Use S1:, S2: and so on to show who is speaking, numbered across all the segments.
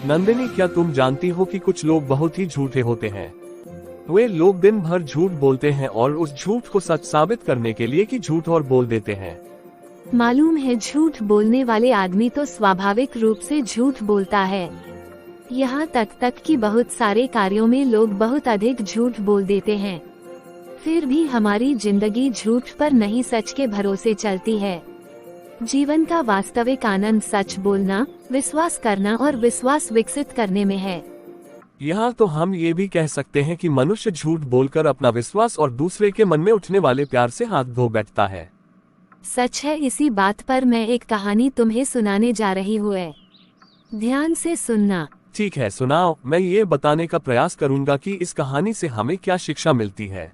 S1: नंदिनी, क्या तुम जानती हो कि कुछ लोग बहुत ही झूठे होते हैं। वे लोग दिन भर झूठ बोलते हैं और उस झूठ को सच साबित करने के लिए कि झूठ और बोल देते हैं।
S2: मालूम है, झूठ बोलने वाले आदमी तो स्वाभाविक रूप से झूठ बोलता है। यहाँ तक कि बहुत सारे कार्यों में लोग बहुत अधिक झूठ बोल देते हैं। फिर भी हमारी जिंदगी झूठ पर नहीं, सच के भरोसे चलती है। जीवन का वास्तविक आनंद सच बोलना, विश्वास करना और विश्वास विकसित करने में है।
S1: यहाँ तो हम ये भी कह सकते हैं कि मनुष्य झूठ बोलकर अपना विश्वास और दूसरे के मन में उठने वाले प्यार से हाथ धो बैठता है।
S2: सच है। इसी बात पर मैं एक कहानी तुम्हें सुनाने जा रही हूँ, ध्यान से सुनना।
S1: ठीक है, सुनाओ। मैं ये बताने का प्रयास करूंगा कि इस कहानी से हमें क्या शिक्षा मिलती है।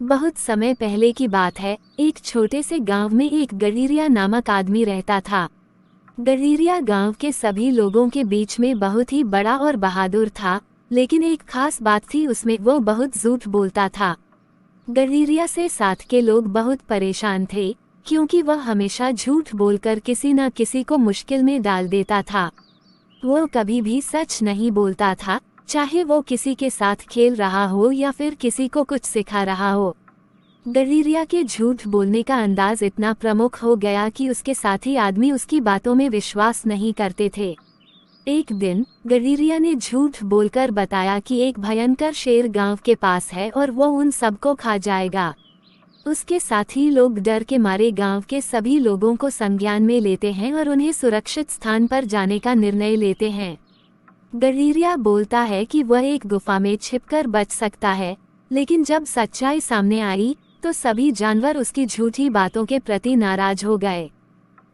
S2: बहुत समय पहले की बात है। एक छोटे से गांव में एक गडीरिया नामक आदमी रहता था। गडीरिया गांव के सभी लोगों के बीच में बहुत ही बड़ा और बहादुर था, लेकिन एक खास बात थी उसमें, वो बहुत झूठ बोलता था। गडीरिया से साथ के लोग बहुत परेशान थे, क्योंकि वह हमेशा झूठ बोलकर किसी न किसी को मुश्किल में डाल देता था। वो कभी भी सच नहीं बोलता था, चाहे वो किसी के साथ खेल रहा हो या फिर किसी को कुछ सिखा रहा हो। गडीरिया के झूठ बोलने का अंदाज इतना प्रमुख हो गया कि उसके साथी आदमी उसकी बातों में विश्वास नहीं करते थे। एक दिन गडीरिया ने झूठ बोलकर बताया कि एक भयंकर शेर गांव के पास है और वो उन सबको खा जाएगा। उसके साथी लोग डर के मारे गांव के सभी लोगों को संज्ञान में लेते हैं और उन्हें सुरक्षित स्थान पर जाने का निर्णय लेते हैं। गडीरिया बोलता है कि वह एक गुफा में छिपकर बच सकता है, लेकिन जब सच्चाई सामने आई तो सभी जानवर उसकी झूठी बातों के प्रति नाराज हो गए।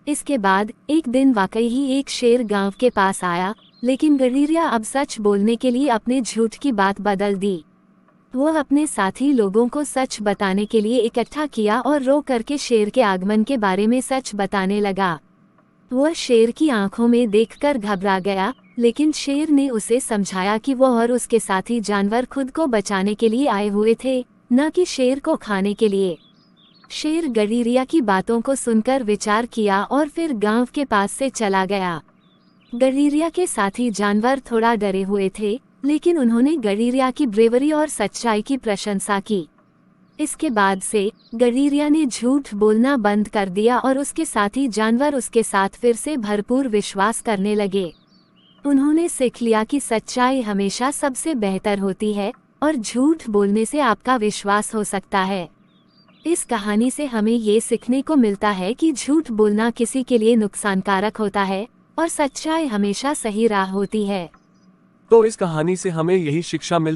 S2: इसके बाद एक दिन वाकई ही एक शेर गांव के पास आया, लेकिन गडीरिया अब सच बोलने के लिए अपने झूठ की बात बदल दी। वो अपने साथी लोगों को सच बताने के लिए इकट्ठा किया और रो करके शेर के आगमन के बारे में सच बताने लगा। वह शेर की आंखों में देखकर घबरा गया, लेकिन शेर ने उसे समझाया कि वो और उसके साथी जानवर खुद को बचाने के लिए आए हुए थे, न कि शेर को खाने के लिए। शेर गडीरिया की बातों को सुनकर विचार किया और फिर गांव के पास से चला गया। गडीरिया के साथी जानवर थोड़ा डरे हुए थे, लेकिन उन्होंने गडीरिया की ब्रेवरी और सच्चाई की प्रशंसा की। इसके बाद से गडीरिया ने झूठ बोलना बंद कर दिया और उसके साथी जानवर उसके साथ फिर से भरपूर विश्वास करने लगे। उन्होंने सीख लिया कि सच्चाई हमेशा सबसे बेहतर होती है और झूठ बोलने से आपका विश्वास हो सकता है। इस कहानी से हमें ये सीखने को मिलता है कि झूठ बोलना किसी के लिए नुकसानकारक होता है और सच्चाई हमेशा सही राह होती है।
S1: तो इस कहानी से हमें यही शिक्षा मिलती